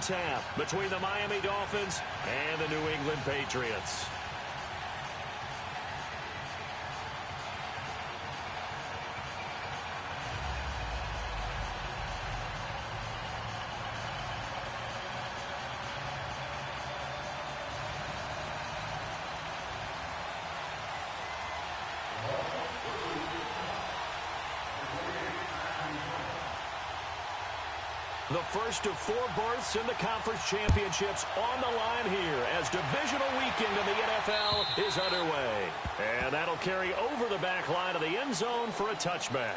first half between the Miami Dolphins and the New England Patriots. The first of 4 berths in the conference championships on the line here as divisional weekend in the NFL is underway. And that'll carry over the back line of the end zone for a touchback.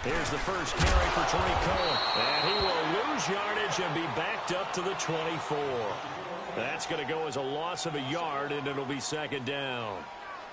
Here's the first carry for Tariq Cohen. And he will lose yardage and be backed up to the 24. That's going to go as a loss of a yard, and it'll be second down.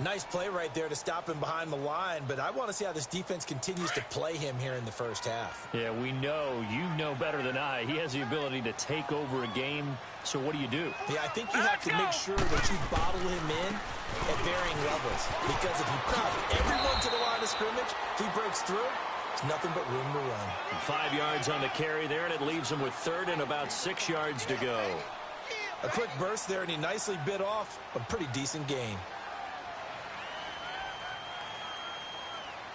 Nice play right there to stop him behind the line, but I want to see how this defense continues to play him here in the first half. Yeah, we know. You know better than I. He has the ability to take over a game, so what do you do? Yeah, I think you have to make sure that you bottle him in at varying levels, because if you cut everyone to the line of scrimmage, if he breaks through, it's nothing but room to run. 5 yards on the carry there, and it leaves him with third and about 6 yards to go. A quick burst there, and he nicely bit off a pretty decent gain.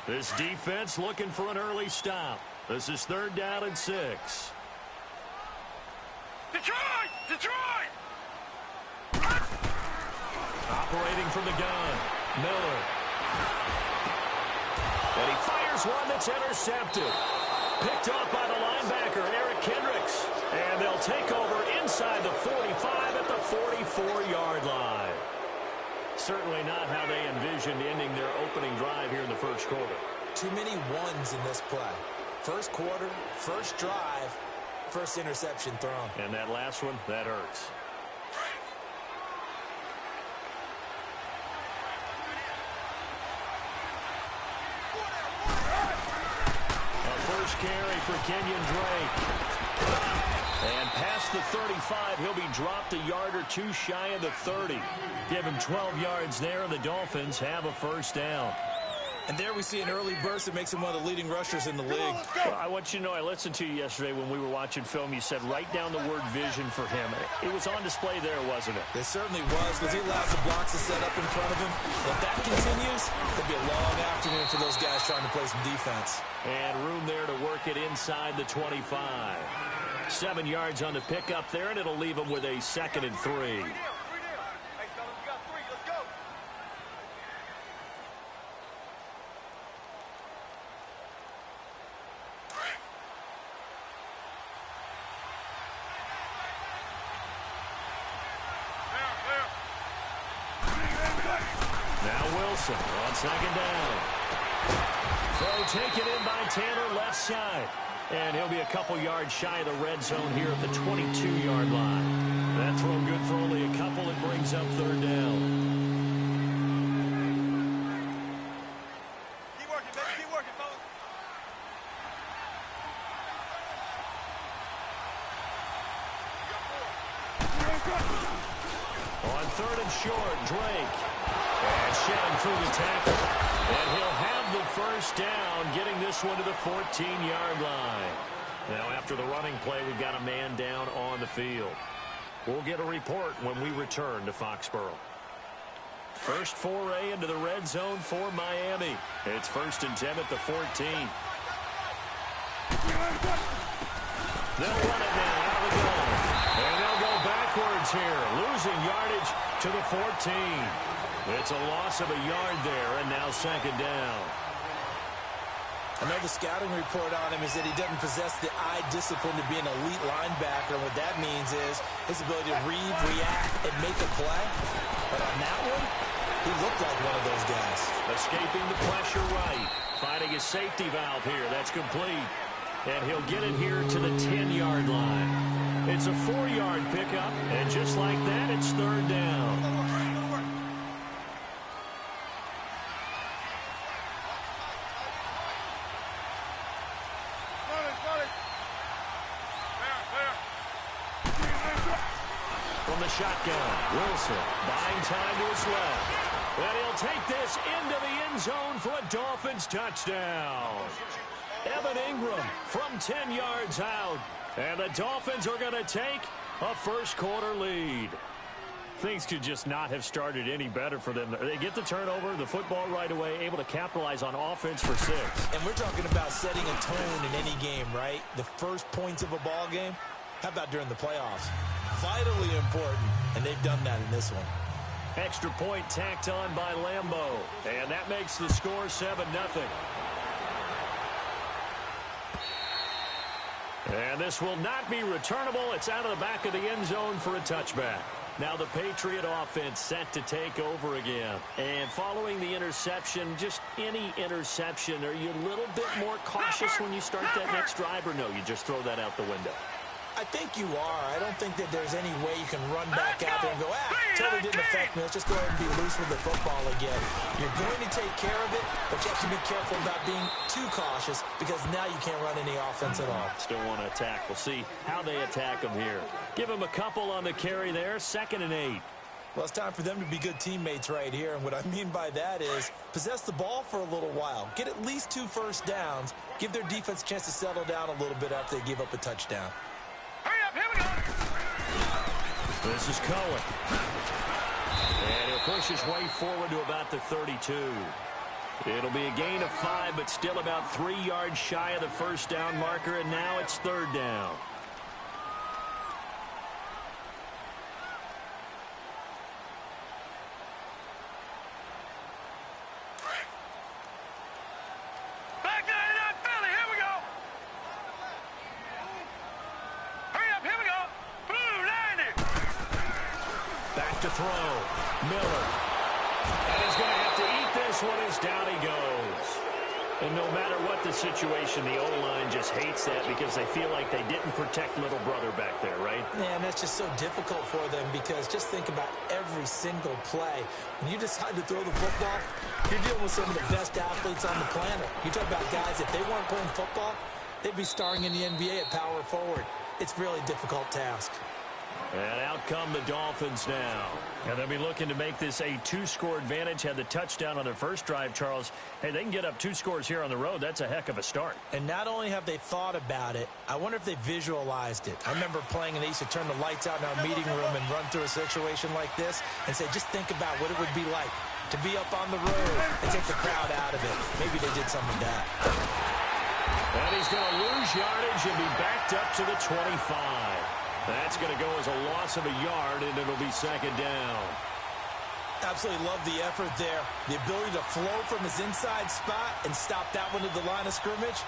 This defense looking for an early stop. This is 3rd down and 6. Detroit! Detroit! Operating from the gun, Miller. And he fires one that's intercepted. Picked off by the linebacker, Eric Kendricks. And they'll take over inside the 45 at the 44-yard line. Certainly not how they envisioned ending their opening drive here in the first quarter. Too many ones in this play. First quarter, first drive, first interception thrown. And that last one, that hurts. Carry for Kenyon Drake. And past the 35, he'll be dropped a yard or two shy of the 30. Give him 12 yards there, and the Dolphins have a first down. And there we see an early burst that makes him one of the leading rushers in the league. Well, I want you to know, I listened to you yesterday when we were watching film. You said write down the word vision for him. It was on display there, wasn't it? It certainly was, because he allows the blocks to set up in front of him. If that continues, it'll be a long afternoon for those guys trying to play some defense. And room there to work it inside the 25. 7 yards on the pickup there, and it'll leave him with a 2nd and 3. On 2nd down. Throw taken in by Tanner left side. And he'll be a couple yards shy of the red zone here at the 22-yard line. That throw good for only a couple. It brings up 3rd down. Keep working, baby. Keep working, fellas. On 3rd and short, Drake. And shedding through the tackle. And he'll have the first down, getting this one to the 14-yard line. Now, after the running play, we've got a man down on the field. We'll get a report when we return to Foxborough. First foray into the red zone for Miami. It's 1st and 10 at the 14. They'll run it now out of the gun. And they'll go backwards here, losing yardage to the 14. It's a loss of a yard there, and now 2nd down. I know the scouting report on him is that he doesn't possess the eye discipline to be an elite linebacker. And what that means is his ability to read, react, and make a play. But on that one, he looked like one of those guys. Escaping the pressure right. Finding a safety valve here. That's complete. And he'll get it here to the 10-yard line. It's a 4-yard pickup, and just like that, it's third down. From the shotgun, Wilson buying time to his left. And he'll take this into the end zone for a Dolphins touchdown. Evan Ingram from 10 yards out. And the Dolphins are going to take a first-quarter lead. Things could just not have started any better for them. They get the turnover, the football right away, able to capitalize on offense for 6. And we're talking about setting a tone in any game, right? The first points of a ball game. How about during the playoffs? Vitally important, and they've done that in this one. Extra point tacked on by Lambeau. And that makes the score 7-0. And this will not be returnable. It's out of the back of the end zone for a touchback. Now the Patriot offense set to take over again. And following the interception, just any interception, are you a little bit more cautious when you start that next drive, or no, you just throw that out the window? I think you are. I don't think that there's any way you can run back out there and go, totally didn't affect me. Let's just go ahead and be loose with the football again. You're going to take care of it, but you have to be careful about being too cautious because now you can't run any offense at all. Still want to attack. We'll see how they attack them here. Give them a couple on the carry there, 2nd and 8. Well, it's time for them to be good teammates right here. And what I mean by that is possess the ball for a little while. Get at least 2 first downs. Give their defense a chance to settle down a little bit after they give up a touchdown. Here we go. This is Cohen. And he'll push his way forward to about the 32. It'll be a gain of 5, but still about 3 yards shy of the first down marker, and now it's 3rd down. Back to that Philly. Here we go. Hurry up. Here we go. Blue 90. Back to throw. Miller. And he's going to have to eat this one as down he goes. And no matter what the situation, the O-line just hates that because they feel like they didn't protect little brother back there, right? Man, that's just so difficult for them because just think about every single play. When you decide to throw the football, you're dealing with some of the best athletes on the planet. You talk about guys, if they weren't playing football, they'd be starring in the NBA at power forward. It's a really difficult task. And out come the Dolphins now. And they'll be looking to make this a 2-score advantage. Had the touchdown on their first drive, Charles. Hey, they can get up 2 scores here on the road. That's a heck of a start. And not only have they thought about it, I wonder if they visualized it. I remember playing and they used to turn the lights out in our meeting room and run through a situation like this and say, just think about what it would be like to be up on the road and take the crowd out of it. Maybe they did some of that. And he's going to lose yardage and be backed up to the 25. That's going to go as a loss of a yard, and it'll be 2nd down. Absolutely love the effort there. The ability to flow from his inside spot and stop that one to the line of scrimmage.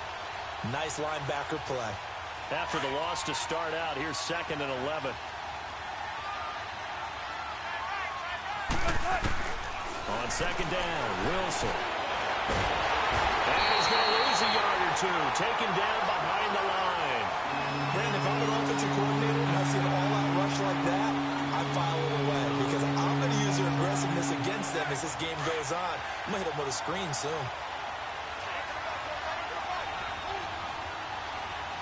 Nice linebacker play. After the loss to start out, here's 2nd and 11. On 2nd down, Wilson. And he's going to lose a yard or 2, taken down behind the line. Brandon, if I'm an offensive coordinator and I see an all-out rush like that, I file it away because I'm going to use their aggressiveness against them as this game goes on. I'm going to hit them with a screen soon.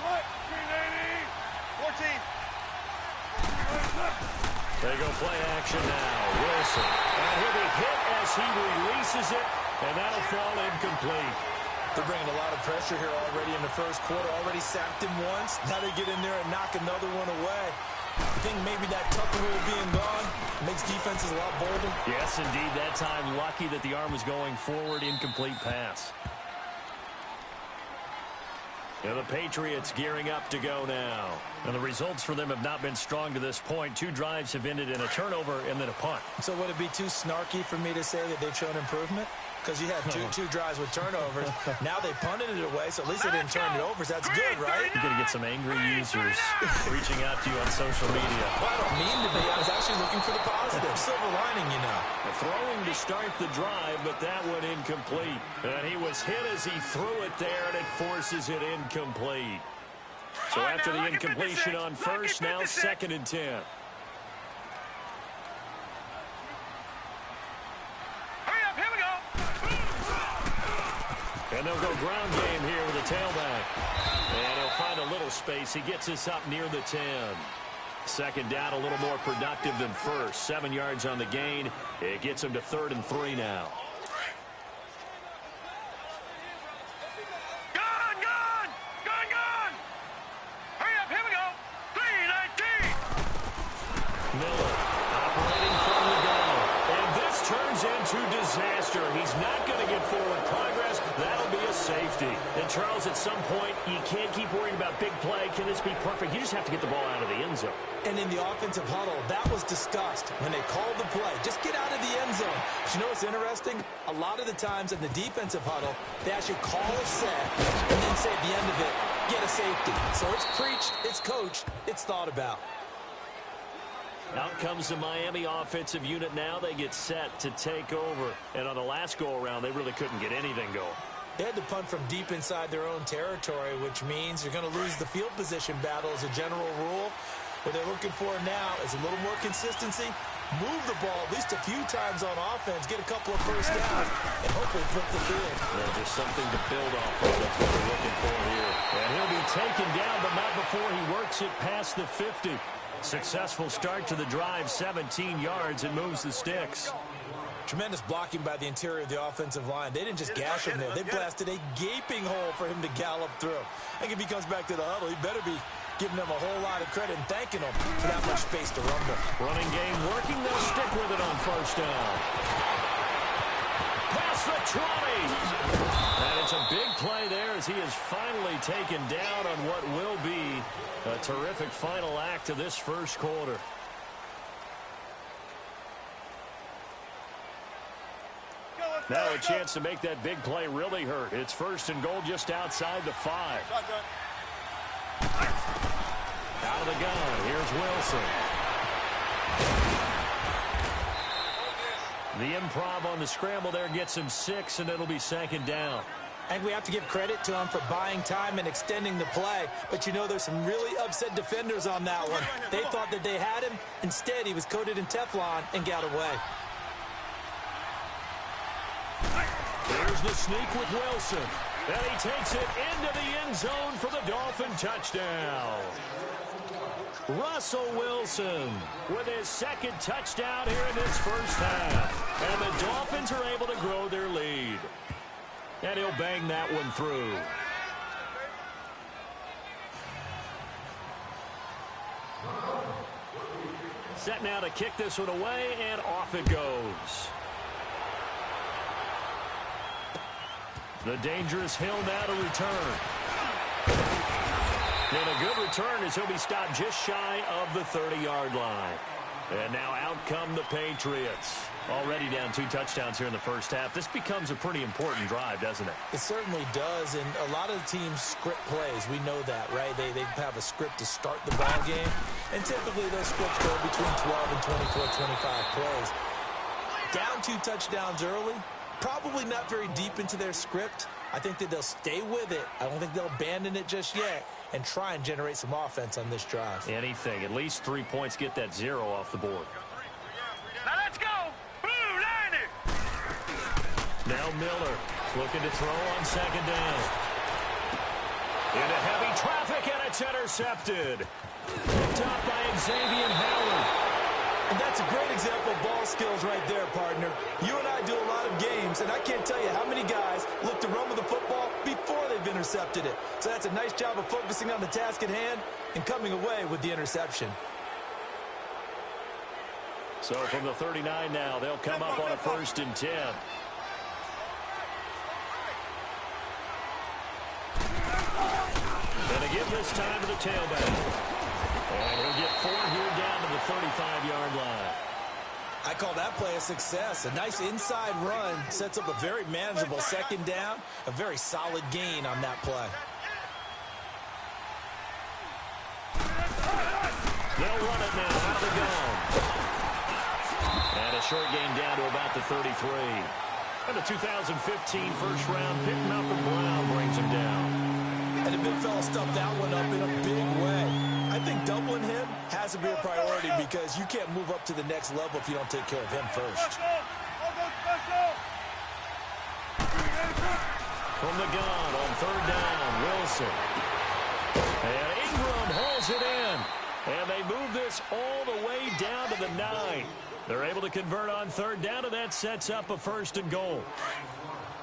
What? 380. 14. They go play action now. Wilson. And he'll be hit as he releases it, and that'll fall incomplete. They're bringing a lot of pressure here already in the first quarter. Already sacked him once. Now they get in there and knock another one away. I think maybe that Tucker rule being gone makes defenses a lot bolder. Yes, indeed. That time, lucky that the arm was going forward. Incomplete pass. And the Patriots gearing up to go now. And the results for them have not been strong to this point. 2 drives have ended in a turnover and then a punt. So would it be too snarky for me to say that they've shown improvement? Because you had two drives with turnovers. Now they punted it away, so at least they didn't turn it over. So that's good, right? You're going to get some angry users reaching out to you on social media. Well, I don't mean to be. I was actually looking for the positive. Silver lining, you know. Throwing to start the drive, but that one incomplete. And he was hit as he threw it there, and it forces it incomplete. So after the incompletion on first, now 2nd and 10. And they'll go ground game here with a tailback. And he'll find a little space. He gets us up near the 10. 2nd down, a little more productive than first. 7 yards on the gain. It gets him to 3rd and 3 now. Hurry up, here we go. 3:19. Miller operating from the gun. And this turns into disaster. He's not going to get forward progress. That'll be a safety. And, Charles, at some point, you can't keep worrying about big play. Can this be perfect? You just have to get the ball out of the end zone. And in the offensive huddle, that was discussed when they called the play. Just get out of the end zone. But you know what's interesting? A lot of the times in the defensive huddle, they actually call a set and then say at the end of it, get a safety. So it's preached, it's coached, it's thought about. Out comes the Miami offensive unit now. They get set to take over. And on the last go-around, they really couldn't get anything going. They had to punt from deep inside their own territory, which means you're going to lose the field position battle as a general rule. What they're looking for now is a little more consistency, move the ball at least a few times on offense, get a couple of first downs, and hopefully flip the field. Yeah, just something to build off of. That's what they're looking for here. And he'll be taken down, but not before he works it past the 50. Successful start to the drive, 17 yards, and moves the sticks. Tremendous blocking by the interior of the offensive line. They didn't just gash him there. They blasted a gaping hole for him to gallop through. I think if he comes back to the huddle, he better be giving them a whole lot of credit and thanking them for that much space to rumble. Running game working. They'll stick with it on first down. Past the 20. And it's a big play there as he is finally taken down on what will be a terrific final act of this first quarter. Now a chance to make that big play really hurt. It's 1st and goal just outside the 5. Out of the gun. Here's Wilson. The improv on the scramble there gets him 6, and it'll be 2nd down. And we have to give credit to him for buying time and extending the play. But you know, there's some really upset defenders on that one. They thought that they had him. Instead, he was coated in Teflon and got away. Here's the sneak with Wilson. And he takes it into the end zone for the Dolphin touchdown. Russell Wilson with his 2nd touchdown here in this first half. And the Dolphins are able to grow their lead. And he'll bang that one through. Set now to kick this one away, and off it goes. The dangerous Hill now to return. And a good return as he'll be stopped just shy of the 30-yard line. And now out come the Patriots. Already down 2 touchdowns here in the first half. This becomes a pretty important drive, doesn't it? It certainly does, and a lot of the teams script plays. We know that, right? They have a script to start the ball game, and typically those scripts go between 12 and 24, 25 plays. Down 2 touchdowns early, probably not very deep into their script. I think that they'll stay with it. I don't think they'll abandon it just yet and try and generate some offense on this drive. Anything. At least 3 points, get that 0 off the board. Now let's go. Blue line it. Now Miller looking to throw on 2nd down. Into heavy traffic, and it's intercepted. Picked up by Xavier Howard. And that's a great example of ball skills right there, partner. You and I do a lot of games, and I can't tell you how many guys look to run with the football before they've intercepted it. So that's a nice job of focusing on the task at hand and coming away with the interception. So from the 39 now, they'll come up on a 1st and 10. And again this time to the tailback. And he'll get 4 here down to the 35-yard line. I call that play a success. A nice inside run sets up a very manageable second down. A very solid gain on that play. They'll run it now out of the gun. And a short gain down to about the 33. And the 2015 first-round pick, Malcolm Brown, brings him down. And the big fella stuffed that one up in a big way. I think doubling him has to be a priority because you can't move up to the next level if you don't take care of him first. From the gun on third down, Wilson. And Ingram hauls it in. And they move this all the way down to the 9. They're able to convert on third down, and that sets up a 1st and goal.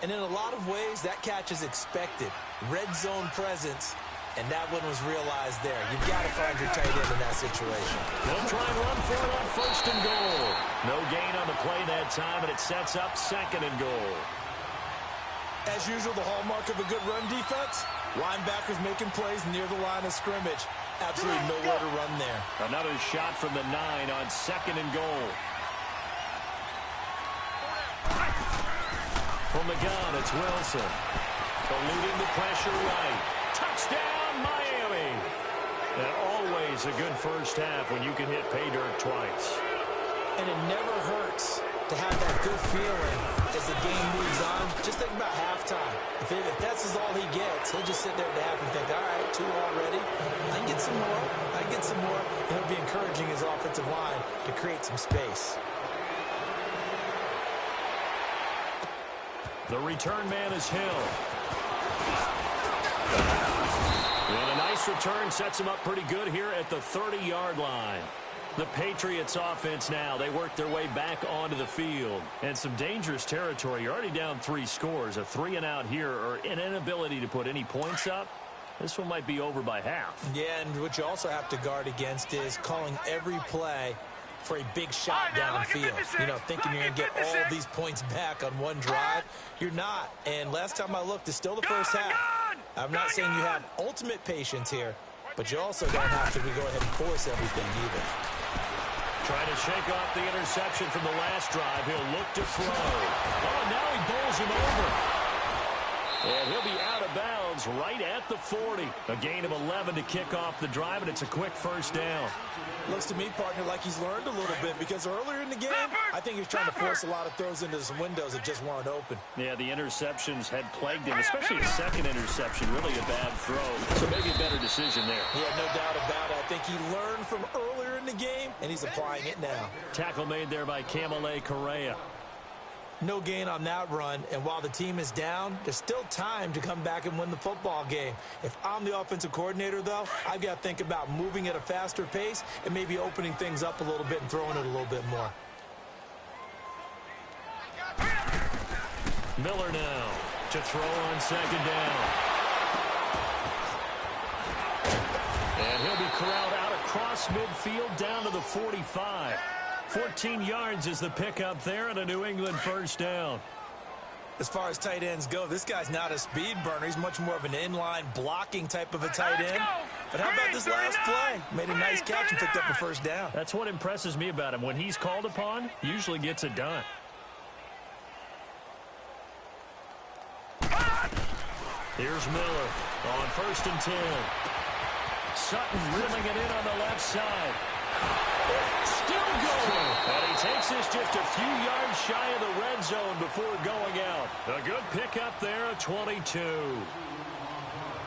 And in a lot of ways, that catch is expected. Red zone presence, and that one was realized there. You've got to find your tight end in that situation. They'll try and run for it on 1st and goal. No gain on the play that time, and it sets up 2nd and goal. As usual, the hallmark of a good run defense, linebackers making plays near the line of scrimmage. Absolutely nowhere to run there. Another shot from the 9 on 2nd and goal. From the gun, it's Wilson. Eluding the pressure right. Touchdown, Miami. And always a good first half when you can hit pay dirt twice. And it never hurts to have that good feeling as the game moves on. Just think about halftime. If that's all he gets, he'll just sit there at the half and think, all right, 2 already. I can get some more. I can get some more. And he'll be encouraging his offensive line to create some space. The return man is Hill. And a nice return sets him up pretty good here at the 30-yard line. The Patriots offense now, they work their way back onto the field. And some dangerous territory. You're already down 3 scores. A 3-and-out here or an inability to put any points up. This one might be over by half. Yeah, and what you also have to guard against is calling every play for a big shot downfield. You know, thinking you're going to get all these points back on one drive. You're not. And last time I looked, it's still the first half. I'm not saying you have ultimate patience here, but you also don't have to go ahead and force everything either. Trying to shake off the interception from the last drive. He'll look to throw. Oh, now he bowls him over. And he'll be out of bounds right at the 40. A gain of 11 to kick off the drive, and it's a quick first down. Looks to me, partner, like he's learned a little bit because earlier in the game, I think he was trying to force a lot of throws into some windows that just weren't open. Yeah, the interceptions had plagued him, especially a second interception, really a bad throw. So maybe a better decision there. Yeah, no doubt about it. I think he learned from earlier in the game, and he's applying it now. Tackle made there by Kamale Correa. No gain on that run, and while the team is down, there's still time to come back and win the football game. If I'm the offensive coordinator, though, I've got to think about moving at a faster pace and maybe opening things up a little bit and throwing it a little bit more. Miller now to throw on second down. And he'll be corralled out across midfield down to the 45. 14 yards is the pickup there and a New England first down. As far as tight ends go, this guy's not a speed burner. He's much more of an inline blocking type of a tight end. But how about this last play? Made a nice catch and picked up a first down. That's what impresses me about him. When he's called upon, he usually gets it done. Here's Miller on 1st and 10. Sutton reeling it in on the left side. Still going. And he takes this just a few yards shy of the red zone before going out. A good pickup there at 22.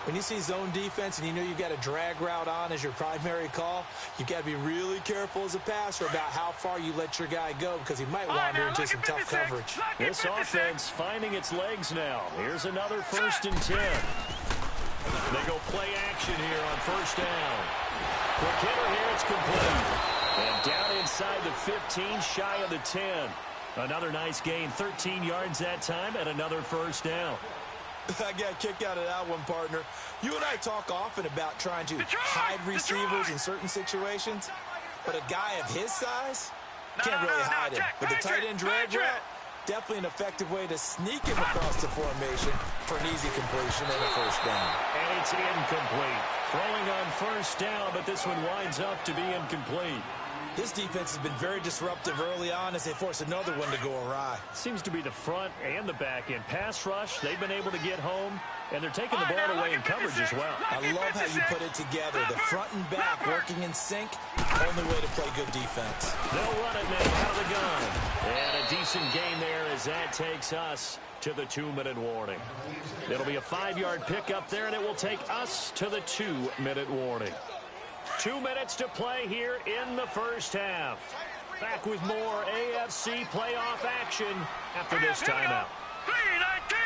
When you see zone defense and you know you've got a drag route on as your primary call, you've got to be really careful as a passer about how far you let your guy go because he might wander into some tough coverage. This offense finding its legs now. Here's another 1st and 10. They go play action here on 1st down. Quick hitter here, it's complete. And down inside the 15, shy of the 10. Another nice gain, 13 yards that time, and another first down. I got a kick out of that one, partner. You and I talk often about trying to hide receivers in certain situations, but a guy of his size can't really hide him. With the tight end drag route, Definitely an effective way to sneak him across the formation for an easy completion and a first down. And it's incomplete. Throwing on first down, but this one winds up to be incomplete. This defense has been very disruptive early on as they force another one to go awry. Seems to be the front and the back end. Pass rush, they've been able to get home, and they're taking the ball away in coverage as well. I love how you put it together. The front and back working in sync, only way to play good defense. They'll run it now out of the gun. And a decent gain there as that takes us to the 2-minute warning. It'll be a 5-yard pickup there, and it will take us to the 2-minute warning. 2 minutes to play here in the first half. Back with more AFC playoff action after this timeout. 3-19!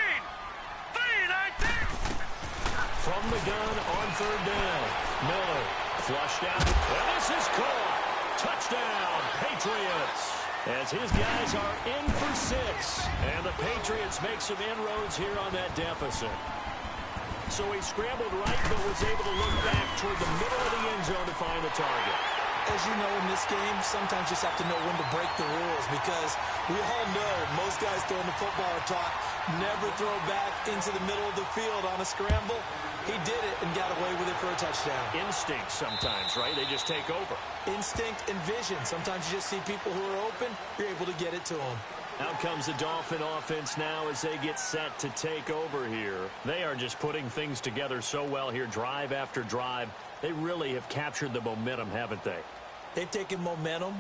3-19! From the gun on third down. Miller flushed out. And this is caught. Touchdown, Patriots. As his guys are in for 6. And the Patriots make some inroads here on that deficit. So he scrambled right, but was able to look back toward the middle of the end zone to find the target. As you know, in this game, sometimes you just have to know when to break the rules because we all know most guys throwing the football are taught never throw back into the middle of the field on a scramble. He did it and got away with it for a touchdown. Instinct sometimes, right? They just take over. Instinct and vision. Sometimes you just see people who are open, you're able to get it to them. Out comes the Dolphin offense now as they get set to take over here. They are just putting things together so well here, drive after drive. They really have captured the momentum, haven't they? They've taken momentum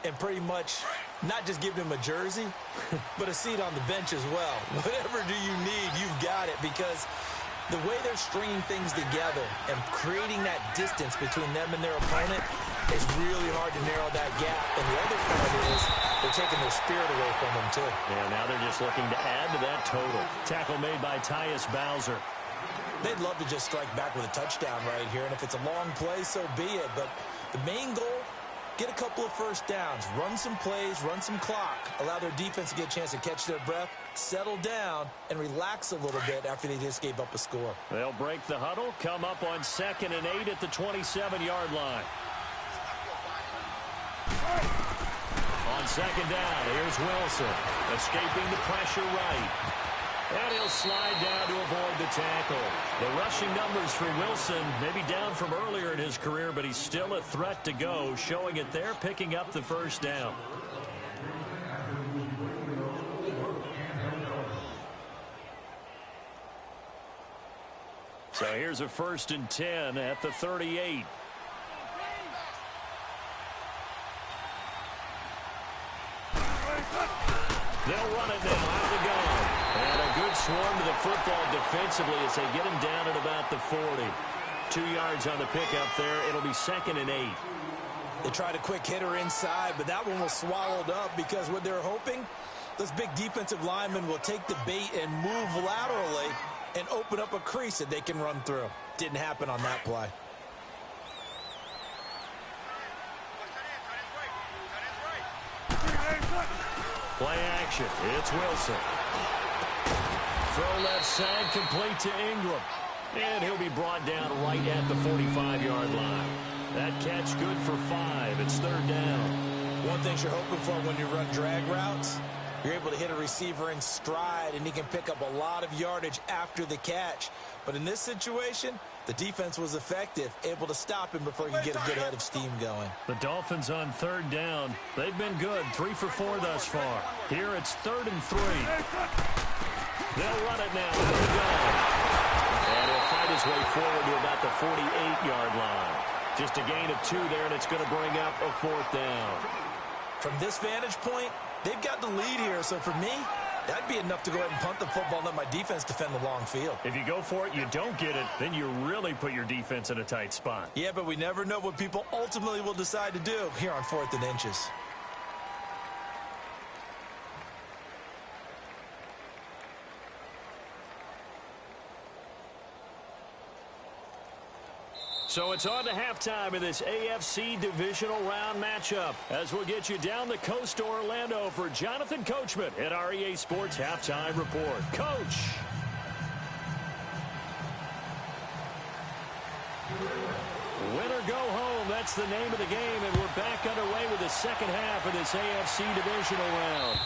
and pretty much not just given him a jersey, but a seat on the bench as well. Whatever do you need, you've got it, because the way they're stringing things together and creating that distance between them and their opponent is really hard to narrow that gap. And the other part is they're taking their spirit away from them, too. Yeah, now they're just looking to add to that total. Tackle made by Tyus Bowser. They'd love to just strike back with a touchdown right here, and if it's a long play, so be it. But the main goal, get a couple of first downs, run some plays, run some clock, allow their defense to get a chance to catch their breath, settle down, and relax a little bit after they just gave up a score. They'll break the huddle, come up on 2nd and 8 at the 27-yard line. On 2nd down, here's Wilson, escaping the pressure right. And he'll slide down to avoid the tackle. The rushing numbers for Wilson may be down from earlier in his career, but he's still a threat to go, showing it there, picking up the first down. So here's a 1st and 10 at the 38. They'll run it now out of the gun. And a good swarm to the football defensively as they get him down at about the 40. 2 yards on the pickup there. It'll be 2nd and 8. They tried a quick hitter inside, but that one was swallowed up because what they're hoping, those big defensive linemen will take the bait and move laterally and open up a crease that they can run through. Didn't happen on that play. Play action. It's Wilson. Throw left side complete to Ingram. And he'll be brought down right at the 45-yard line. That catch good for 5. It's 3rd down. One thing you're hoping for when you run drag routes, you're able to hit a receiver in stride, and he can pick up a lot of yardage after the catch. But in this situation, the defense was effective, able to stop him before he could get a good head of steam going. The Dolphins on 3rd down. They've been good, 3 for 4 thus far. Here it's 3rd and 3. They'll run it now out of the gun. And he'll fight his way forward to about the 48-yard line. Just a gain of 2 there, and it's going to bring up a 4th down. From this vantage point, they've got the lead here, so for me, that'd be enough to go ahead and punt the football and let my defense defend the long field. If you go for it, you don't get it, then you really put your defense in a tight spot. Yeah, but we never know what people ultimately will decide to do here on 4th and inches. So it's on to halftime of this AFC divisional round matchup as we'll get you down the coast to Orlando for Jonathan Coachman at our EA Sports Halftime Report. Coach. Win or go home, that's the name of the game, and we're back underway with the second half of this AFC divisional round.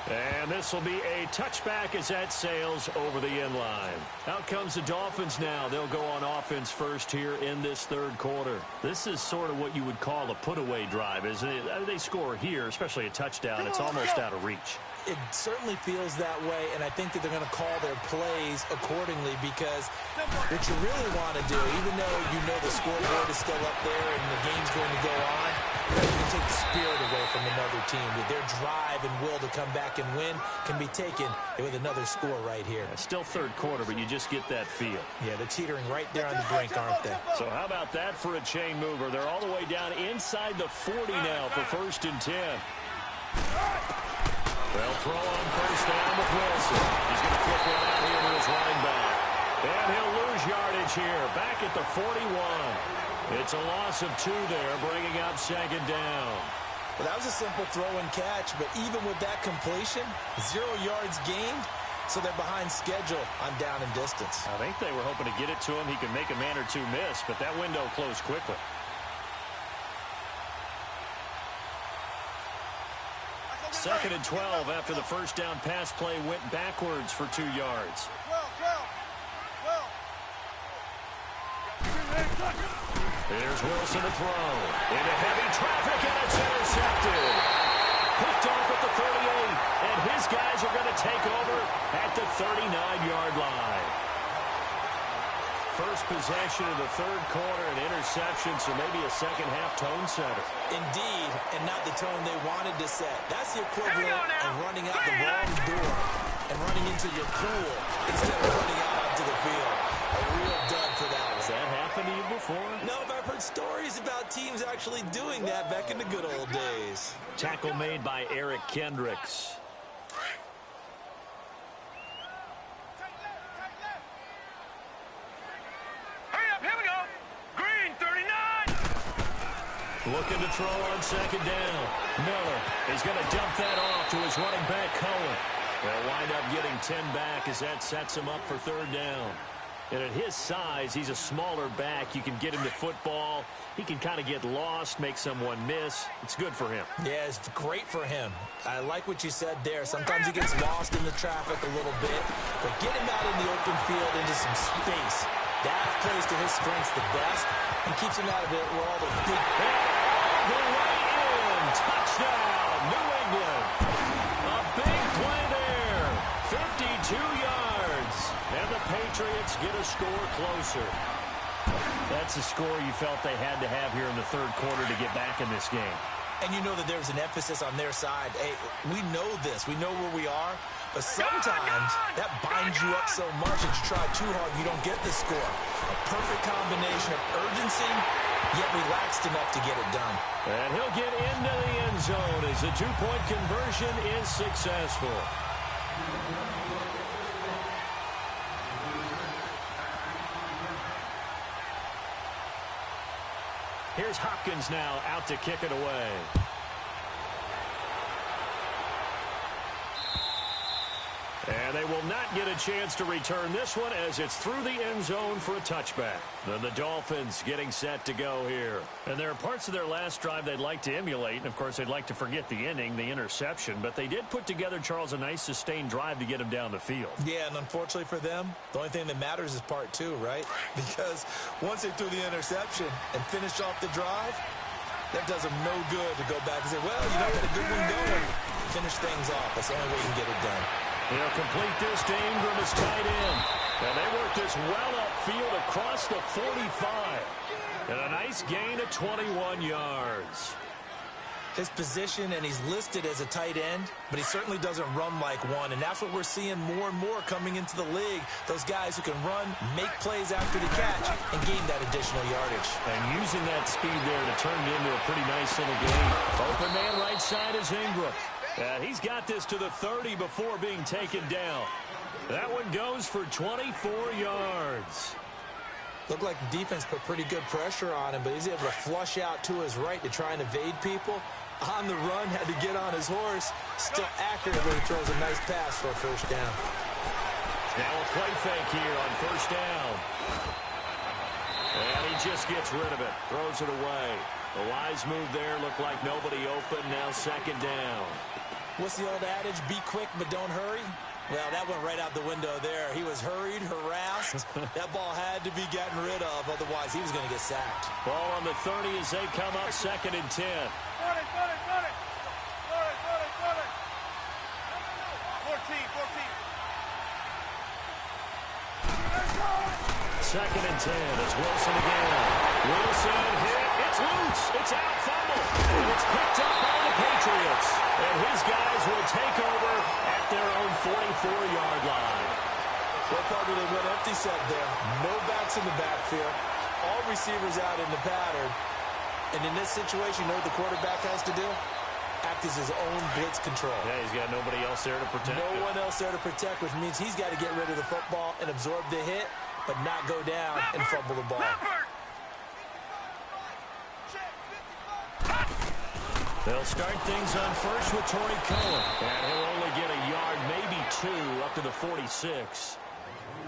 And this will be a touchback as that sails over the end line. Out comes the Dolphins now. They'll go on offense first here in this third quarter. This is sort of what you would call a put-away drive, isn't it? They score here, especially a touchdown. It's almost out of reach. It certainly feels that way, and I think that they're going to call their plays accordingly because what you really want to do, even though you know the scoreboard is still up there and the game's going to go on, you can take the spirit away from another team. Their drive and will to come back and win can be taken with another score right here. Still third quarter, but you just get that feel. Yeah, they're teetering right there on the brink, aren't they? So how about that for a chain mover? They're all the way down inside the 40 now for 1st and 10. They'll throw on first down with Wilson. He's going to flip one out here to his running back. And he'll lose yardage here, back at the 41. It's a loss of 2 there, bringing up 2nd down. Well, that was a simple throw and catch, but even with that completion, 0 yards gained, so they're behind schedule on down and distance. I think they were hoping to get it to him. He could make a man or two miss, but that window closed quickly. Second and 12 after the first down pass play went backwards for 2 yards. Here's Wilson to throw. Into heavy traffic, and it's intercepted. Picked off at the 38, and his guys are going to take over at the 39-yard line. First possession of the third quarter, an interception, so maybe a second-half tone setter. Indeed, and not the tone they wanted to set. That's the equivalent of running out the wrong door and running into your pool instead of running out onto the field. A real dud for that one. Has that happened to you before? No, but I've heard stories about teams actually doing that back in the good old days. Tackle made by Eric Kendricks. Looking to throw on second down. Miller is going to dump that off to his running back, Cohen. They'll wind up getting 10 back as that sets him up for third down. And at his size, he's a smaller back. You can get him to football. He can kind of get lost, make someone miss. It's good for him. Yeah, it's great for him. I like what you said there. Sometimes he gets lost in the traffic a little bit, but get him out in the open field into some space. That plays to his strengths the best and keeps him out of it where all the big... The way in. Touchdown, New England. A big play there. 52 yards. And the Patriots get a score closer. That's a score you felt they had to have here in the third quarter to get back in this game. And you know that there's an emphasis on their side. Hey, we know this. We know where we are. But sometimes that binds you up so much that you try too hard, you don't get the score. A perfect combination of urgency, yet relaxed enough to get it done. And he'll get into the end zone as the two-point conversion is successful. Here's Hopkins now out to kick it away. And they will not get a chance to return this one as it's through the end zone for a touchback. Then the Dolphins getting set to go here. And there are parts of their last drive they'd like to emulate. And, of course, they'd like to forget the ending, the interception. But they did put together, Charles, a nice sustained drive to get him down the field. Yeah, and unfortunately for them, the only thing that matters is part 2, right? Because once they threw the interception and finished off the drive, that does them no good to go back and say, well, you know, we had a good one going. Finish things off. That's the only way you can get it done. They'll complete this to Ingram as tight end. And they work this well upfield across the 45. And a nice gain of 21 yards. His position, and he's listed as a tight end, but he certainly doesn't run like one. And that's what we're seeing more and more coming into the league. Those guys who can run, make plays after the catch, and gain that additional yardage. And using that speed there to turn it into a pretty nice little game. Open man right side is Ingram. He's got this to the 30 before being taken down. That one goes for 24 yards. Looked like the defense put pretty good pressure on him, but he's able to flush out to his right to try and evade people. On the run, had to get on his horse. Still accurate when he throws a nice pass for a first down. Now a play fake here on first down. And he just gets rid of it. Throws it away. A wise move there. Looked like nobody open. Now second down. What's the old adage? Be quick, but don't hurry. Well, that went right out the window there. He was hurried, harassed. That ball had to be gotten rid of, otherwise he was going to get sacked. Ball on the 30 as they come up 2nd and 10. 2nd and 10 as Wilson again. Wilson hit. It's loose. It's out. Fumble. And it's picked up by the Patriots. And his guys will take over at their own 44-yard line. Well, Parker, they went empty set there. No backs in the backfield. All receivers out in the pattern. And in this situation, you know what the quarterback has to do? Act as his own blitz control. Yeah, he's got nobody else there to protect No one else there to protect, which means he's got to get rid of the football and absorb the hit, but not go down and fumble the ball. They'll start things on first with Torrey Cohen. And he'll only get a yard, maybe 2, up to the 46.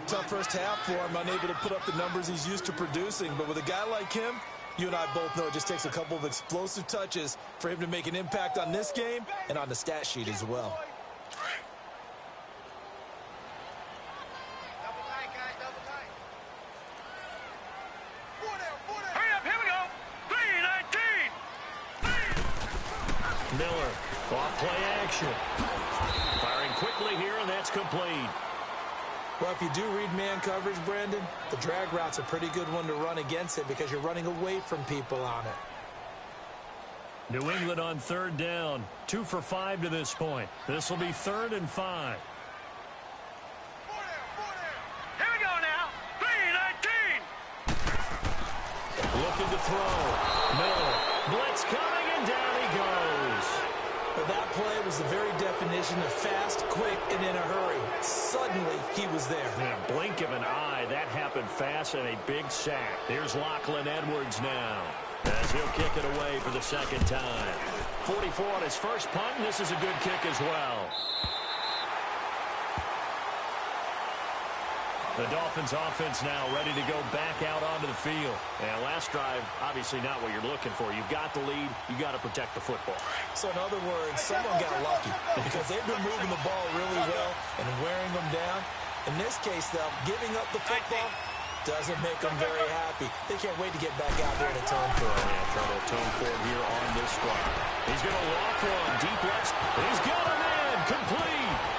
Tough first half for him, unable to put up the numbers he's used to producing. But with a guy like him, you and I both know it just takes a couple of explosive touches for him to make an impact on this game and on the stat sheet as well. Miller, off play action. Firing quickly here, and that's complete. Well, if you do read man coverage, Brandon, the drag route's a pretty good one to run against it because you're running away from people on it. New England on 3rd down. 2 for 5 to this point. This will be 3rd and 5. Here we go now. 3-19. Looking to throw. Miller. Blitz coming, and down he goes. But that play was the very definition of fast, quick, and in a hurry. Suddenly, he was there. In a blink of an eye, that happened fast and a big sack. Here's Lachlan Edwards now, as he'll kick it away for the 2nd time. 44 on his first punt, and this is a good kick as well. The Dolphins offense now ready to go back out onto the field. And last drive, obviously not what you're looking for. You've got the lead. You've got to protect the football. So in other words, someone got lucky because they've been moving the ball really well and wearing them down. In this case, though, giving up the football doesn't make them very happy. They can't wait to get back out there and atone for it. Yeah, try to atone for it here on this drive. He's going to lock one deep left. He's got him in. Complete.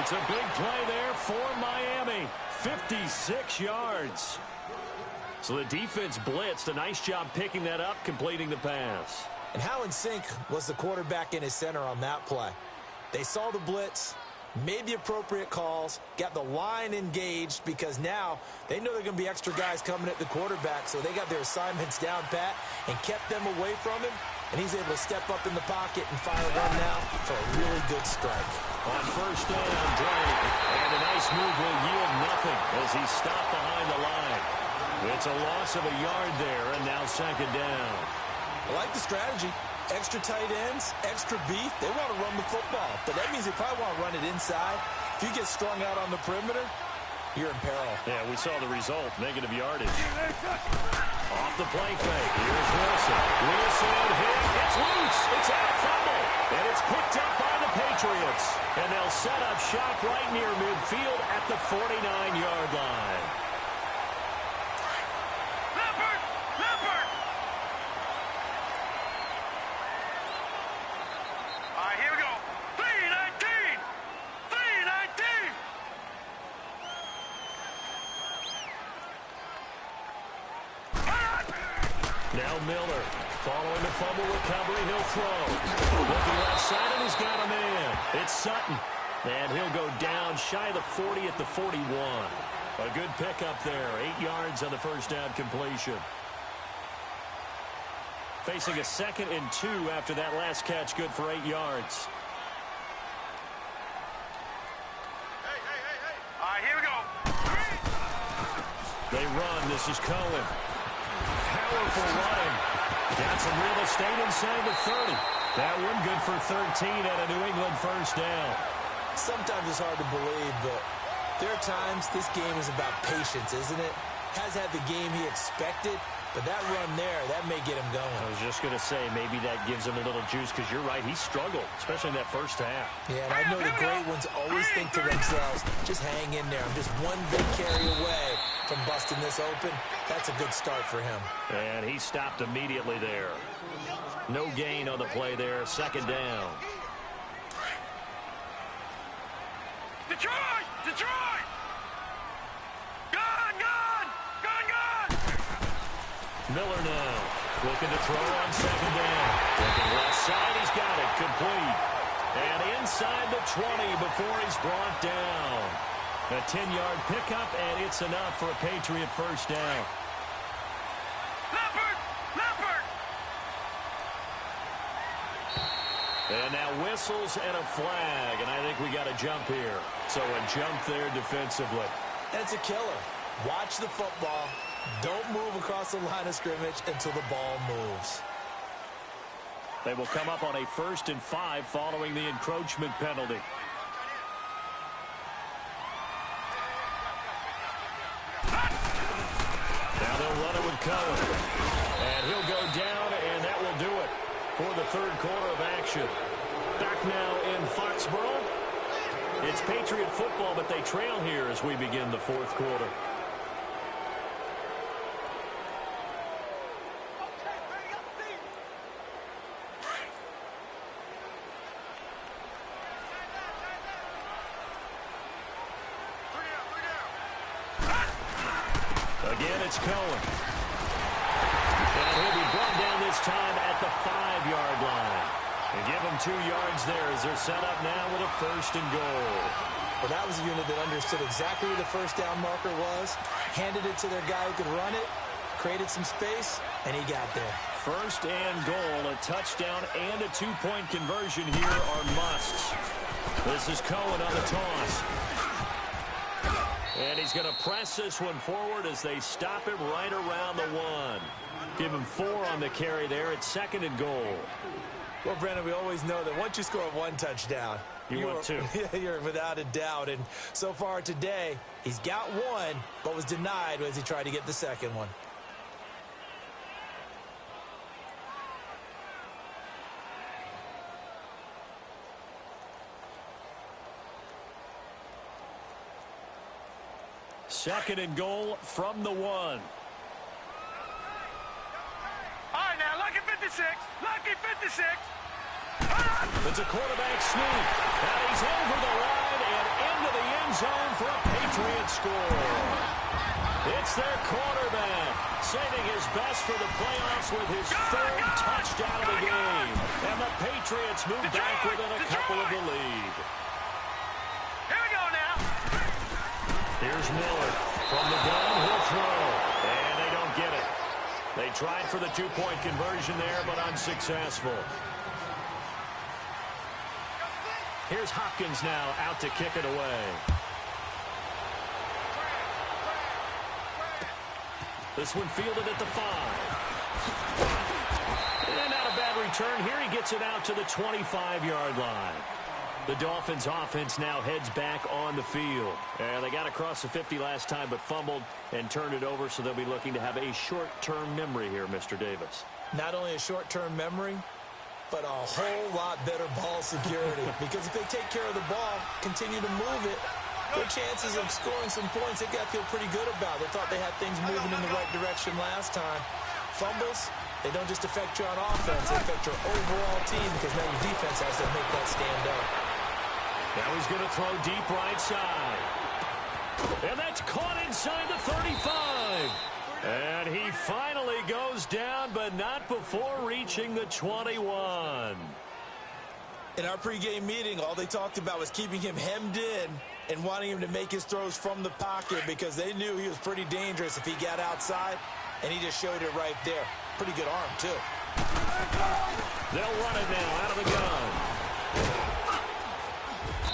It's a big play there for Miami. 56 yards. So the defense blitzed. A nice job picking that up, completing the pass. And how in sync was the quarterback in his center on that play? They saw the blitz, made the appropriate calls, got the line engaged because now they know there are going to be extra guys coming at the quarterback, so they got their assignments down pat and kept them away from him, and he's able to step up in the pocket and fire one now for a really good strike. On 1st down, Drake, and a nice move will yield nothing as he stopped behind the line. It's a loss of a yard there, and now 2nd down. I like the strategy. Extra tight ends, extra beef. They want to run the football, but that means they probably want to run it inside. If you get strung out on the perimeter, you're in peril. Yeah, we saw the result, negative yardage. Off the play fake, here's Wilson. Wilson hit, it's loose, it's out, fumble, and it's picked up by the Patriots. And they'll set up shop right near midfield at the 49-yard line. Leopard! Leopard! All right, here we go. 3-19! 3-19! Now Miller, following the fumble recovery, he'll throw. Looking left side, and he's got a man. It's Sutton. And he'll go down shy of the 40 at the 41. A good pickup there. 8 yards on the first down completion. Facing a 2nd and 2 after that last catch, good for 8 yards. All right, here we go. They run. This is Cohen. Powerful running. Got some real estate inside the 30. That one good for 13 at a New England first down. Sometimes it's hard to believe, but there are times this game is about patience, isn't it? Has had the game he expected, But that run there, that may get him going. I was just going to say, maybe that gives him a little juice, because you're right, he struggled, especially in that first half. Yeah, and I know the great ones always think to themselves, just hang in there. I'm just one big carry away from busting this open. That's a good start for him. And he stopped immediately there. No gain on the play there, second down. Detroit! Detroit! Gone! Gone! Gone! Gone! Miller now looking to throw on second down. Looking left side, he's got it, complete. And inside the 20 before he's brought down. A 10-yard pickup, and it's enough for a Patriot first down. Leopard! Leopard! And now whistles and a flag, and I think we got a jump here. So a jump there defensively. And it's a killer. Watch the football. Don't move across the line of scrimmage until the ball moves. They will come up on a 1st and 5 following the encroachment penalty. Now they'll run it with Cohen. And he'll go down, and that will do it for the third quarter of action. Back now in Foxborough. It's Patriot football, but they trail here as we begin the fourth quarter. Again, it's Cohen. And he'll be brought down this time at the 5-yard line. And give him 2 yards there as they're set up now with a 1st and goal. Well, that was a unit that understood exactly where the first down marker was, handed it to their guy who could run it, created some space, and he got there. 1st and goal, a touchdown and a 2-point conversion here are musts. This is Cohen on the toss. And he's going to press this one forward as they stop him right around the 1. Give him 4 on the carry there. It's 2nd and goal. Well, Brandon, we always know that once you score 1 touchdown, you want 2. You're without a doubt. And so far today, he's got 1, but was denied as he tried to get the second one. Second and goal from the 1. All right, now, lucky 56. Lucky 56. It's a quarterback sneak. And he's over the line and into the end zone for a Patriot score. It's their quarterback saving his best for the playoffs with his 3rd touchdown of the game. And the Patriots move back within a couple of the lead. Here we go now. Here's Miller from the gun. He'll throw. And they don't get it. They tried for the 2-point conversion there, but unsuccessful. Here's Hopkins now out to kick it away. This one fielded at the 5. And not a bad return. Here he gets it out to the 25-yard line. The Dolphins offense now heads back on the field. And they got across the 50 last time but fumbled and turned it over, so they'll be looking to have a short-term memory here, Mr. Davis. Not only a short-term memory, but a whole lot better ball security. Because if they take care of the ball, continue to move it, their chances of scoring some points, they got to feel pretty good about. They thought they had things moving in the right direction last time. Fumbles, they don't just affect you on offense, they affect your overall team because now your defense has to make that stand up. Now he's going to throw deep right side. And that's caught inside the 35. And he finally goes down, but not before reaching the 21. In our pregame meeting, all they talked about was keeping him hemmed in and wanting him to make his throws from the pocket because they knew he was pretty dangerous if he got outside, and he just showed it right there. Pretty good arm, too. They'll run it now out of the gun.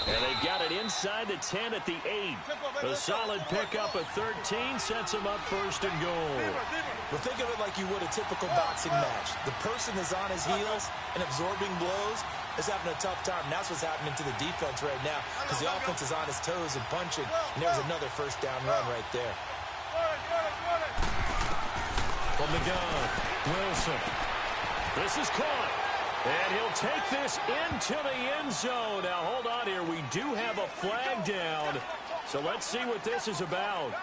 And they've got it inside the 10 at the 8. A solid pickup of 13 sets them up 1st and goal. Well, think of it like you would a typical boxing match. The person is on his heels and absorbing blows is having a tough time. And that's what's happening to the defense right now because the offense is on his toes and punching. And there's another 1st down run right there. From the gun, Wilson. This is caught. And he'll take this into the end zone. Now, hold on here. We do have a flag down. So let's see what this is about.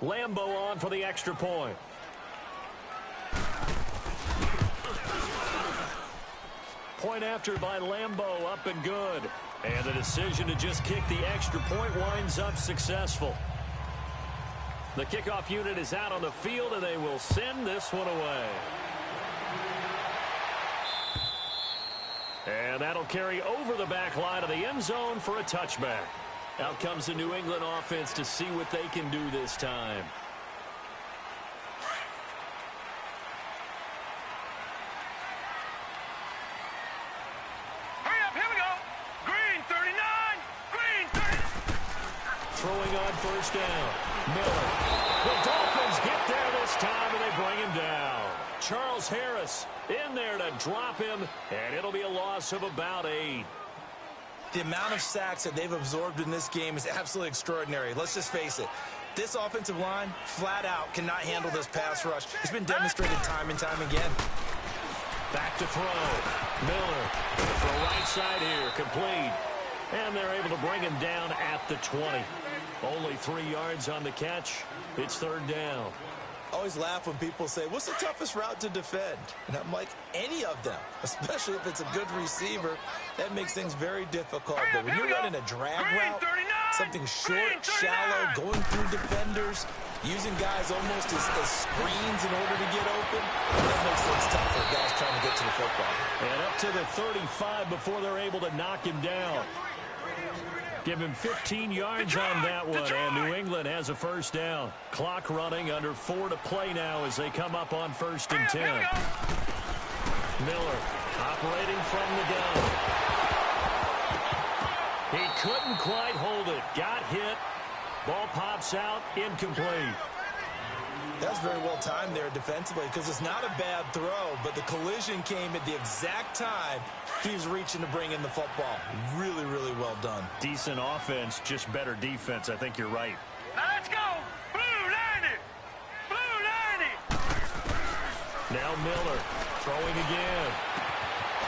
Lambo on for the extra point. Point after by Lambo, up and good. And the decision to just kick the extra point winds up successful. The kickoff unit is out on the field, and they will send this one away. And that'll carry over the back line of the end zone for a touchback. Out comes the New England offense to see what they can do this time. Hurry up, here we go. Green 39, green 30. Throwing on first down. Miller. The Dolphins get there this time, and they bring him down. Charles Harris in there to drop him, and it'll be a loss of about 8. The amount of sacks that they've absorbed in this game is absolutely extraordinary. Let's just face it. This offensive line, flat out, cannot handle this pass rush. It's been demonstrated time and time again. Back to throw. Miller for a right side here, complete. And they're able to bring him down at the 20. Only 3 yards on the catch. It's third down. I always laugh when people say, what's the toughest route to defend? And I'm like, any of them, especially if it's a good receiver. That makes things very difficult. But when you're running a drag route, something short, shallow, going through defenders, using guys almost as screens in order to get open, that makes things tough for guys trying to get to the football. And up to the 35 before they're able to knock him down. Give him 15 yards on that one, and New England has a first down. Clock running, under 4 to play now as they come up on 1st and 10. Miller operating from the gun. He couldn't quite hold it. Got hit. Ball pops out, incomplete. That's very well timed there defensively because it's not a bad throw, but the collision came at the exact time he was reaching to bring in the football. Really, really well done. Decent offense, just better defense. I think you're right. Now let's go. Blue 90. Blue 90. Now Miller throwing again.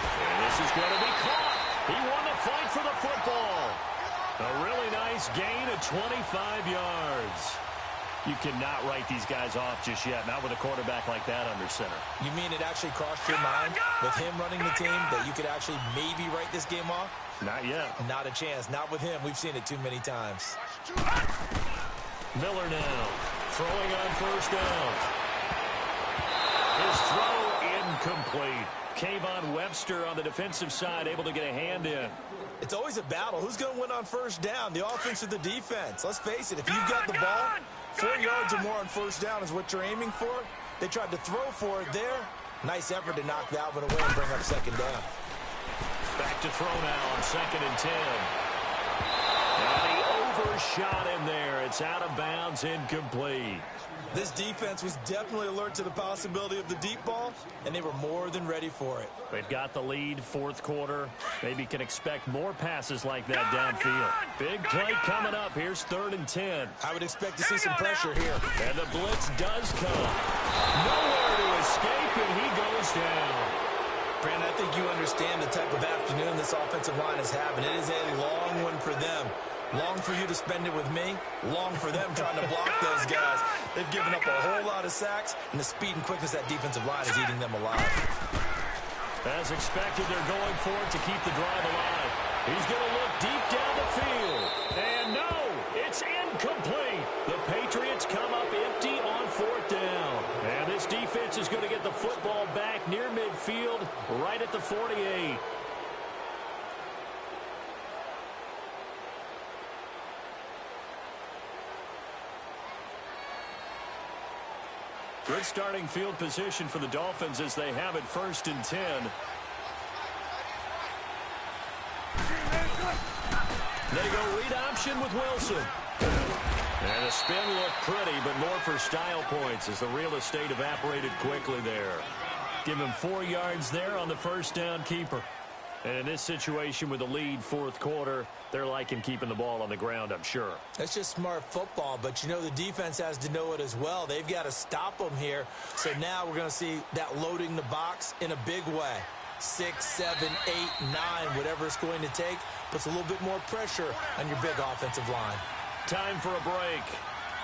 And this is going to be caught. He won the fight for the football. A really nice gain of 25 yards. You cannot write these guys off just yet, not with a quarterback like that under center. You mean it actually crossed your mind with him running the team that you could actually maybe write this game off? Not yet. Not a chance. Not with him. We've seen it too many times. Miller now throwing on first down. His throw incomplete. Kayvon Webster on the defensive side able to get a hand in. It's always a battle. Who's going to win on first down, the offense or the defense? Let's face it, if you've got the ball, 4 yards or more on first down is what you're aiming for. They tried to throw for it there. Nice effort to knock that one away and bring up second down. Back to throw now on 2nd and 10. And he overshot him there. It's out of bounds, incomplete. This defense was definitely alert to the possibility of the deep ball, and they were more than ready for it. They've got the lead, 4th quarter. Maybe can expect more passes like that downfield. Big play coming up. Here's 3rd and 10. I would expect to see some pressure here. And the blitz does come. Nowhere to escape, and he goes down. Brandon, I think you understand the type of afternoon this offensive line is having. It is a long one for them. Long for you to spend it with me. Long for them trying to block those guys. They've given up a whole lot of sacks, and the speed and quickness of that defensive line is eating them alive. As expected, they're going for it to keep the drive alive. He's going to look deep down the field. And no, it's incomplete. The Patriots come up empty on 4th down. And this defense is going to get the football back near midfield, right at the 48. Good starting field position for the Dolphins as they have it 1st and 10. They go read option with Wilson. And the spin looked pretty, but more for style points as the real estate evaporated quickly there. Give him 4 yards there on the 1st down keeper. And in this situation with the lead fourth quarter, they're liking keeping the ball on the ground, I'm sure. That's just smart football, but you know the defense has to know it as well. They've got to stop them here. So now we're going to see that loading the box in a big way. 6, 7, 8, 9, whatever it's going to take, puts a little bit more pressure on your big offensive line. Time for a break.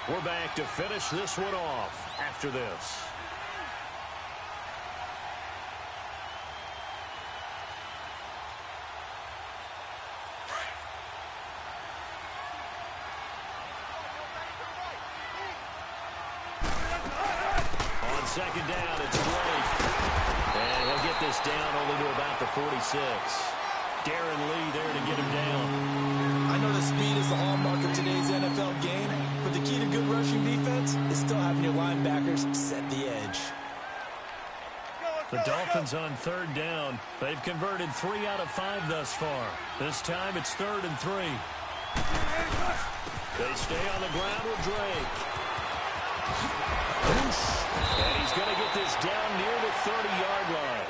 We're back to finish this one off after this. On second down, it's Drake. And he'll get this down only to about the 46. Darren Lee there to get him down. I know the speed is the hallmark of today's NFL game, but the key to good rushing defense is still having your linebackers set the edge. The Dolphins on third down. They've converted 3 out of 5 thus far. This time it's 3rd and 3. They stay on the ground with Drake. And he's going to get this down near the 30-yard line.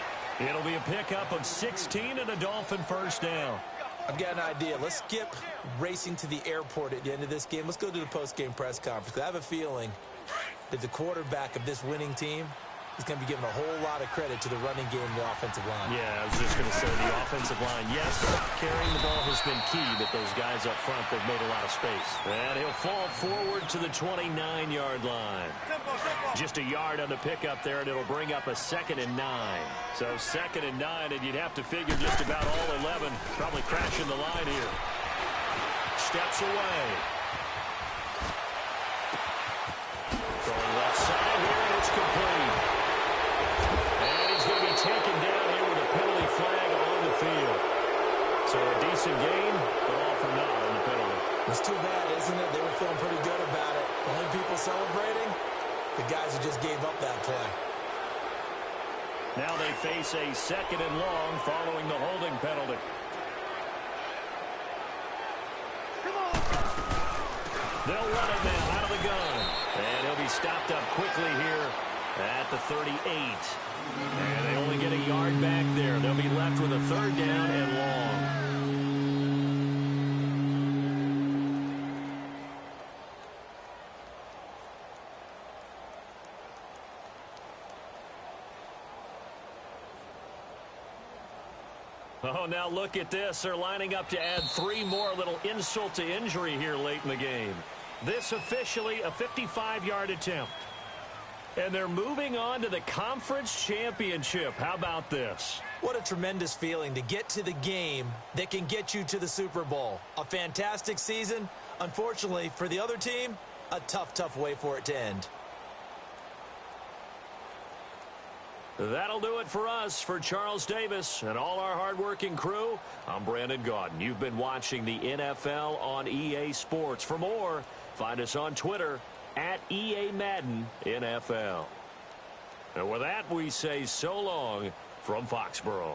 It'll be a pickup of 16 and a Dolphin first down. I've got an idea. Let's skip racing to the airport at the end of this game. Let's go to the post-game press conference. I have a feeling that the quarterback of this winning team is going to be given a whole lot of credit to the running game and the offensive line. Yeah, I was just going to say the offensive line. Yes, carrying the ball has been key, but those guys up front, they've made a lot of space. And he'll fall forward to the 29-yard line. Just a yard on the pickup there, and it'll bring up a 2nd and 9. So 2nd and 9, and you'd have to figure just about all 11 probably crashing the line here. Steps away. Going left side here, and it's complete. And he's going to be taken down here with a penalty flag on the field. So a decent gain, but all for naught on the penalty. It's too bad, isn't it? They were feeling pretty good about it. The only people celebrating, the guys who just gave up that play. Now they face a 2nd and long following the holding penalty. They'll run it now out of the gun. And he'll be stopped up quickly here at the 38. And they only get a yard back there. They'll be left with a 3rd down and long. Oh, now look at this. They're lining up to add 3 more, little insult to injury here late in the game. This officially a 55-yard attempt. And they're moving on to the conference championship. How about this? What a tremendous feeling to get to the game that can get you to the Super Bowl. A fantastic season. Unfortunately, for the other team, a tough way for it to end. That'll do it for us. For Charles Davis and all our hardworking crew, I'm Brandon Gaudin. You've been watching the NFL on EA Sports. For more, find us on Twitter at EA Madden NFL. And with that, we say so long from Foxborough.